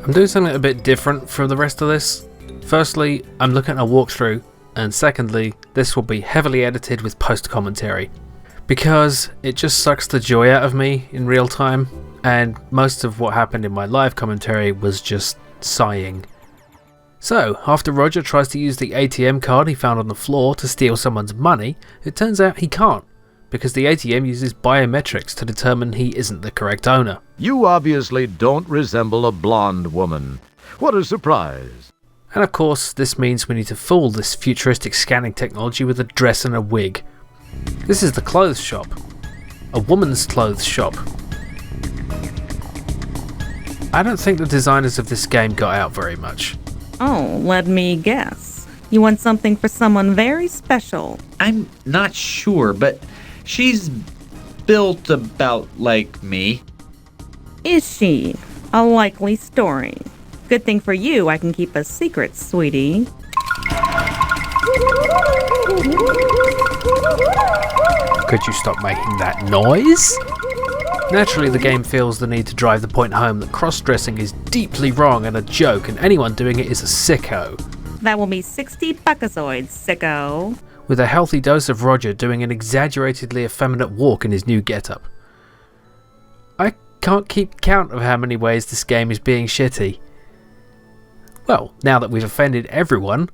I'm doing something a bit different from the rest of this. Firstly, I'm looking at a walkthrough, and secondly, this will be heavily edited with post-commentary. Because it just sucks the joy out of me in real time, and most of what happened in my live commentary was just sighing. So, after Roger tries to use the ATM card he found on the floor to steal someone's money, it turns out he can't, because the ATM uses biometrics to determine he isn't the correct owner. You obviously don't resemble a blonde woman. What a surprise. And of course, this means we need to fool this futuristic scanning technology with a dress and a wig. This is the clothes shop. A woman's clothes shop. I don't think the designers of this game got out very much. Oh, let me guess. You want something for someone very special. I'm not sure, but she's built about like me. Is she? A likely story. Good thing for you, I can keep a secret, sweetie. Could you stop making that noise? Naturally, the game feels the need to drive the point home that cross-dressing is deeply wrong and a joke, and anyone doing it is a sicko. That will be 60 buckazoids, sicko. With a healthy dose of Roger doing an exaggeratedly effeminate walk in his new getup. I can't keep count of how many ways this game is being shitty. Well, now that we've offended everyone,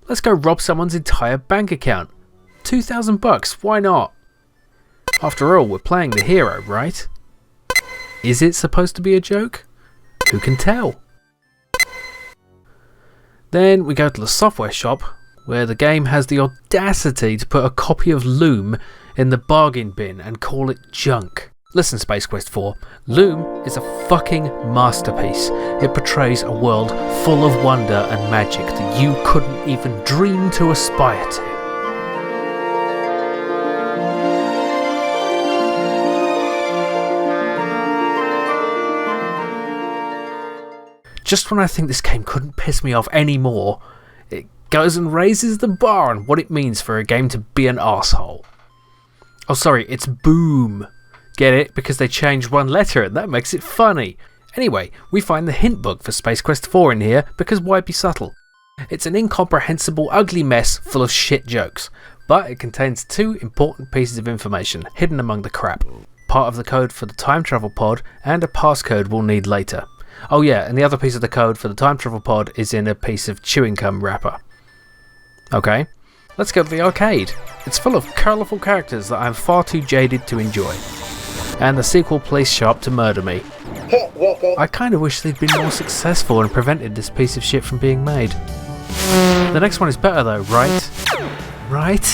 let's go rob someone's entire bank account. 2,000 bucks, why not? After all, we're playing the hero, right? Is it supposed to be a joke? Who can tell? Then we go to the software shop, where the game has the audacity to put a copy of Loom in the bargain bin and call it junk. Listen, Space Quest 4, Loom is a fucking masterpiece. It portrays a world full of wonder and magic that you couldn't even dream to aspire to. Just when I think this game couldn't piss me off anymore, it goes and raises the bar on what it means for a game to be an arsehole. Oh sorry, it's boom. Get it? Because they changed one letter and that makes it funny. Anyway, we find the hint book for Space Quest 4 in here, because why be subtle? It's an incomprehensible, ugly mess full of shit jokes, but it contains two important pieces of information hidden among the crap. Part of the code for the time travel pod and a passcode we'll need later. Oh yeah, and the other piece of the code for the time travel pod is in a piece of chewing gum wrapper. Okay, let's go to the arcade. It's full of colourful characters that I'm far too jaded to enjoy. And the sequel plays sharp to murder me. I kinda wish they'd been more successful and prevented this piece of shit from being made. The next one is better though, right? Right?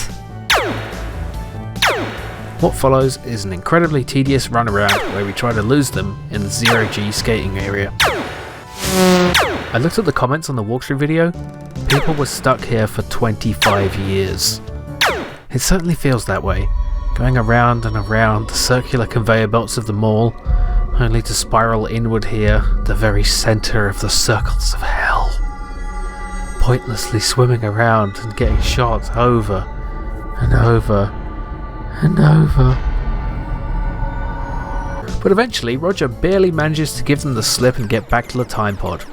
What follows is an incredibly tedious runaround where we try to lose them in the zero-G skating area. I looked at the comments on the walkthrough video. People were stuck here for 25 years. It certainly feels that way, going around and around the circular conveyor belts of the mall, only to spiral inward here, the very centre of the circles of hell. Pointlessly swimming around and getting shot over and over and over. But eventually, Roger barely manages to give them the slip and get back to the time pod.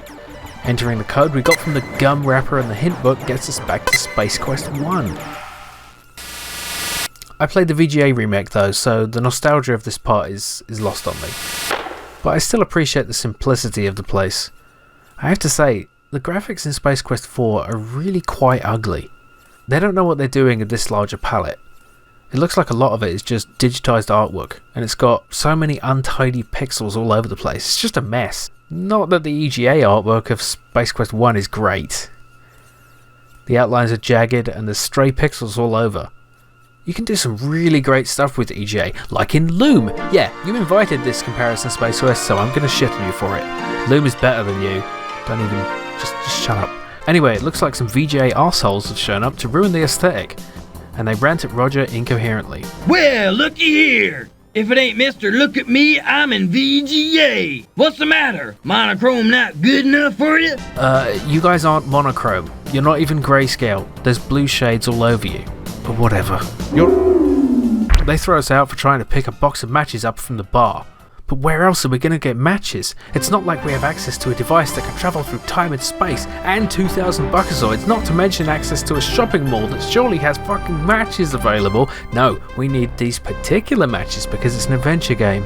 Entering the code we got from the gum wrapper and the hint book gets us back to Space Quest 1. I played the VGA remake though, so the nostalgia of this part is lost on me. But I still appreciate the simplicity of the place. I have to say, the graphics in Space Quest 4 are really quite ugly. They don't know what they're doing with this larger palette. It looks like a lot of it is just digitised artwork, and it's got so many untidy pixels all over the place. It's just a mess. Not that the EGA artwork of Space Quest 1 is great. The outlines are jagged and there's stray pixels all over. You can do some really great stuff with EGA, like in Loom. Yeah, you invited this comparison, Space Quest, so I'm going to shit on you for it. Loom is better than you. Don't even... just shut up. Anyway, it looks like some VGA arseholes have shown up to ruin the aesthetic, and they rant at Roger incoherently. Well, looky here. If it ain't Mr. Look at Me, I'm in VGA. What's the matter? Monochrome not good enough for you? You guys aren't monochrome. You're not even grayscale. There's blue shades all over you. But whatever. They throw us out for trying to pick a box of matches up from the bar. But where else are we going to get matches? It's not like we have access to a device that can travel through time and space, and 2,000 Buckazoids, not to mention access to a shopping mall that surely has fucking matches available. No, we need these particular matches because it's an adventure game.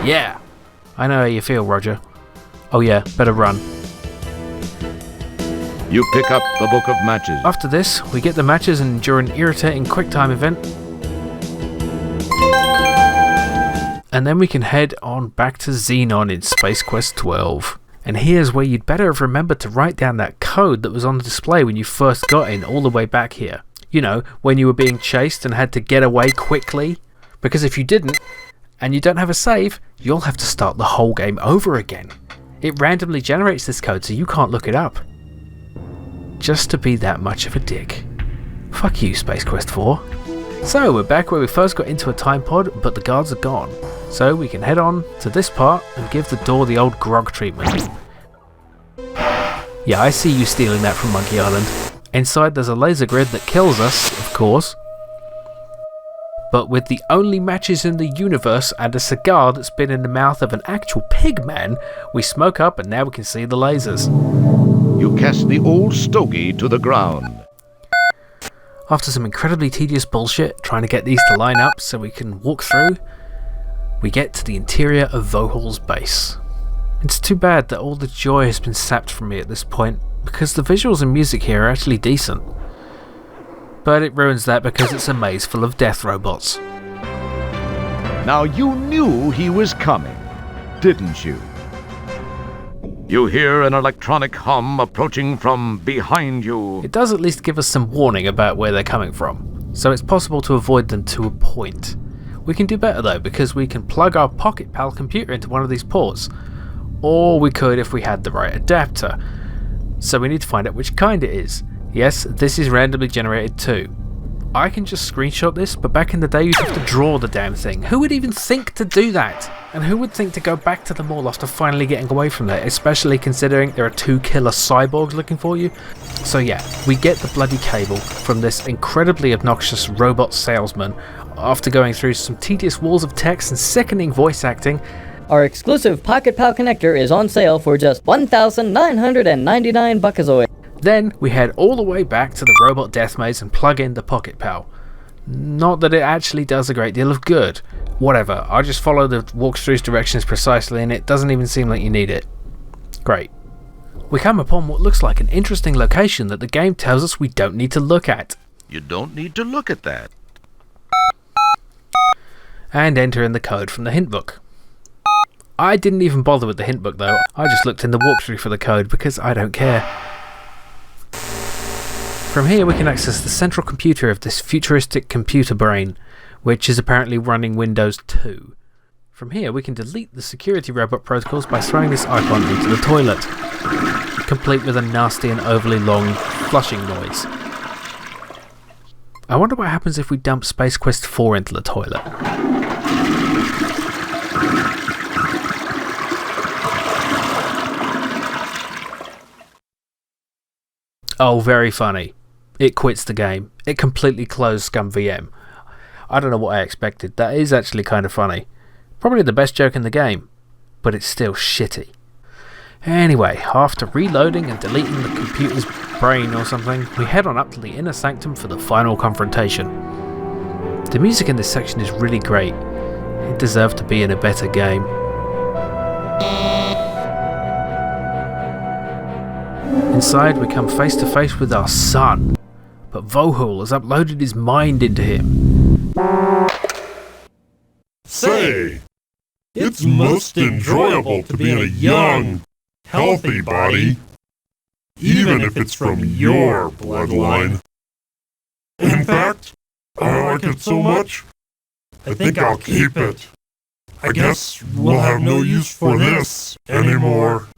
Yeah, I know how you feel, Roger. Oh yeah, better run. You pick up the book of matches. After this, we get the matches and endure an irritating quick-time event. And then we can head on back to Xenon in Space Quest 12. And here's where you'd better have remembered to write down that code that was on the display when you first got in, all the way back here. You know, when you were being chased and had to get away quickly. Because if you didn't, and you don't have a save, you'll have to start the whole game over again. It randomly generates this code so you can't look it up. Just to be that much of a dick. Fuck you, Space Quest 4. So, we're back where we first got into a time pod, but the guards are gone. So, we can head on to this part and give the door the old grog treatment. Yeah, I see you stealing that from Monkey Island. Inside there's a laser grid that kills us, of course. But with the only matches in the universe and a cigar that's been in the mouth of an actual pig man, we smoke up and now we can see the lasers. You cast the old stogie to the ground. After some incredibly tedious bullshit trying to get these to line up so we can walk through, we get to the interior of Vohaul's base. It's too bad that all the joy has been sapped from me at this point, because the visuals and music here are actually decent. But it ruins that because it's a maze full of death robots. Now you knew he was coming, didn't you? You hear an electronic hum approaching from behind you. It does at least give us some warning about where they're coming from, so it's possible to avoid them to a point. We can do better though, because we can plug our Pocket Pal computer into one of these ports. Or we could if we had the right adapter. So we need to find out which kind it is. Yes, this is randomly generated too. I can just screenshot this, but back in the day you'd have to draw the damn thing. Who would even think to do that? And who would think to go back to the mall after finally getting away from there, especially considering there are 2 killer cyborgs looking for you? So yeah, we get the bloody cable from this incredibly obnoxious robot salesman after going through some tedious walls of text and sickening voice acting. Our exclusive Pocket Pal connector is on sale for just 1,999 Buckazoids. Then we head all the way back to the robot death maze and plug in the Pocket Pal. Not that it actually does a great deal of good. Whatever, I just follow the walkthrough's directions precisely and it doesn't even seem like you need it. Great. We come upon what looks like an interesting location that the game tells us we don't need to look at. You don't need to look at that. And enter in the code from the hint book. I didn't even bother with the hint book though, I just looked in the walkthrough for the code because I don't care. From here we can access the central computer of this futuristic computer brain, which is apparently running Windows 2. From here we can delete the security robot protocols by throwing this icon into the toilet, complete with a nasty and overly long flushing noise. I wonder what happens if we dump Space Quest 4 into the toilet. Oh, very funny. It quits the game. It completely closed Scum VM. I don't know what I expected. That is actually kind of funny. Probably the best joke in the game, but it's still shitty. Anyway, after reloading and deleting the computer's brain or something, we head on up to the inner sanctum for the final confrontation. The music in this section is really great. It deserved to be in a better game. Inside, we come face to face with our son, but Vohaul has uploaded his mind into him. Say, it's most enjoyable to be in a young, healthy body, even if it's from your bloodline. In fact, I like it so much, I think I'll keep it. I guess we'll have no use for this anymore.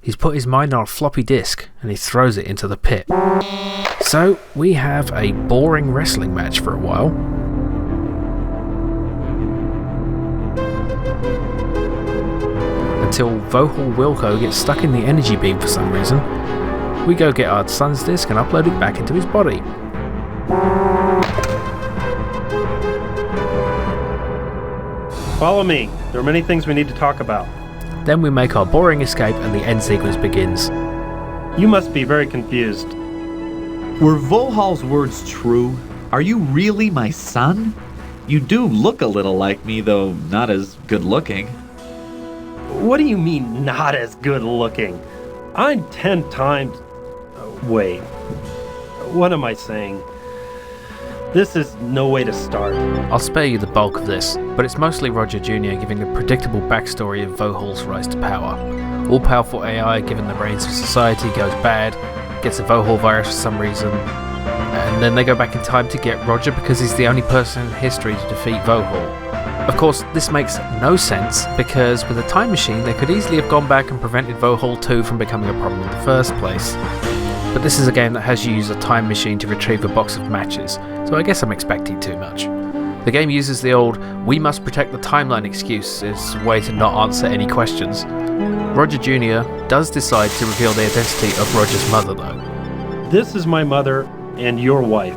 He's put his mind on a floppy disk and he throws it into the pit. So we have a boring wrestling match for a while. Until Vohaul Wilco gets stuck in the energy beam for some reason. We go get our son's disk and upload it back into his body. Follow me. There are many things we need to talk about. Then we make our boring escape and the end sequence begins. You must be very confused. Were Vohaul's words true? Are you really my son? You do look a little like me, though not as good looking. What do you mean, not as good looking? I'm 10 times... Wait. What am I saying? This is no way to start. I'll spare you the bulk of this, but it's mostly Roger Jr. giving a predictable backstory of Vohaul's rise to power. All-powerful AI given the reins of society goes bad, gets a Vohaul virus for some reason, and then they go back in time to get Roger because he's the only person in history to defeat Vohaul. Of course, this makes no sense, because with a time machine they could easily have gone back and prevented Vohaul 2 from becoming a problem in the first place. But this is a game that has you use a time machine to retrieve a box of matches, so I guess I'm expecting too much. The game uses the old "we must protect the timeline" excuse as a way to not answer any questions. Roger Jr. does decide to reveal the identity of Roger's mother though. This is my mother and your wife.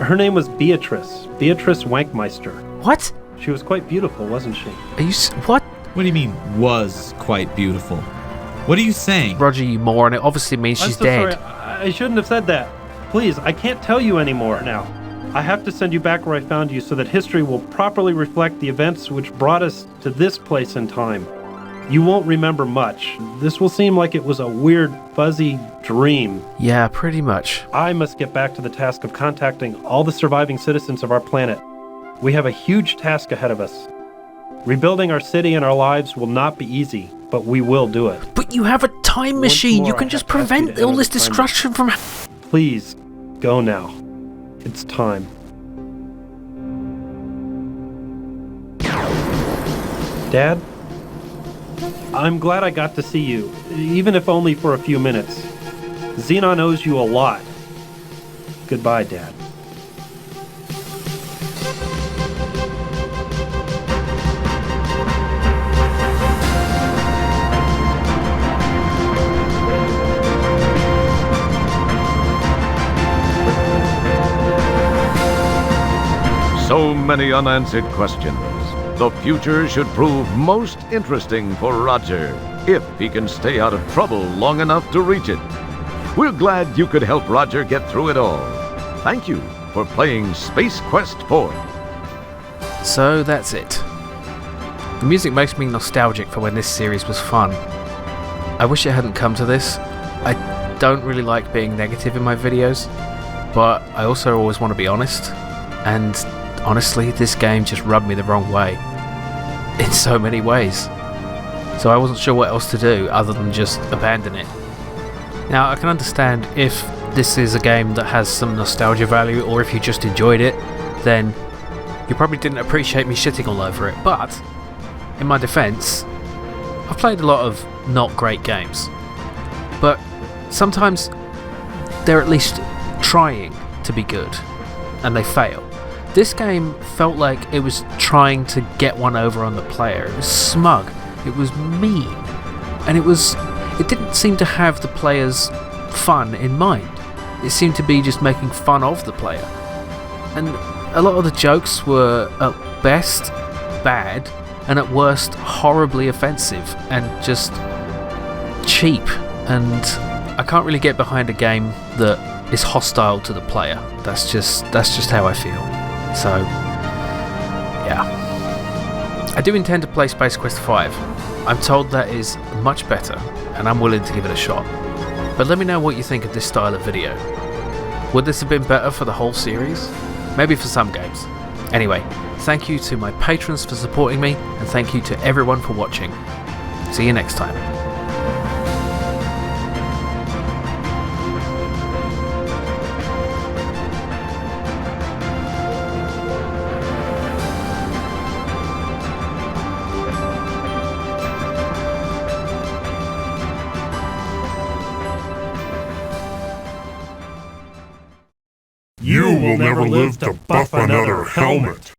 Her name was Beatrice Wankmeister. What? She was quite beautiful, wasn't she? Are you what? What do you mean, was quite beautiful? What are you saying? Roger, you moron, it obviously means she's dead. Sorry. I shouldn't have said that. Please, I can't tell you anymore now. I have to send you back where I found you so that history will properly reflect the events which brought us to this place in time. You won't remember much. This will seem like it was a weird, fuzzy dream. Yeah, pretty much. I must get back to the task of contacting all the surviving citizens of our planet. We have a huge task ahead of us. Rebuilding our city and our lives will not be easy, but we will do it. But you have a time machine. You can just prevent all this destruction from... Please, go now. It's time. Dad? I'm glad I got to see you, even if only for a few minutes. Xenon owes you a lot. Goodbye, Dad. So many unanswered questions. The future should prove most interesting for Roger, if he can stay out of trouble long enough to reach it. We're glad you could help Roger get through it all. Thank you for playing Space Quest 4. So that's it. The music makes me nostalgic for when this series was fun. I wish it hadn't come to this. I don't really like being negative in my videos, but I also always want to be honest, and honestly, this game just rubbed me the wrong way. In so many ways. So I wasn't sure what else to do other than just abandon it. Now, I can understand if this is a game that has some nostalgia value, or if you just enjoyed it, then you probably didn't appreciate me shitting all over it. But, in my defense, I've played a lot of not great games. But sometimes they're at least trying to be good, and they fail. This game felt like it was trying to get one over on the player. It was smug, it was mean, and it didn't seem to have the player's fun in mind. It seemed to be just making fun of the player. And a lot of the jokes were at best bad, and at worst horribly offensive and just cheap. And I can't really get behind a game that is hostile to the player. That's just how I feel. So, yeah. I do intend to play Space Quest 5. I'm told that is much better, and I'm willing to give it a shot. But let me know what you think of this style of video. Would this have been better for the whole series? Maybe for some games. Anyway, thank you to my patrons for supporting me, and thank you to everyone for watching. See you next time. You will never live to buff another helmet.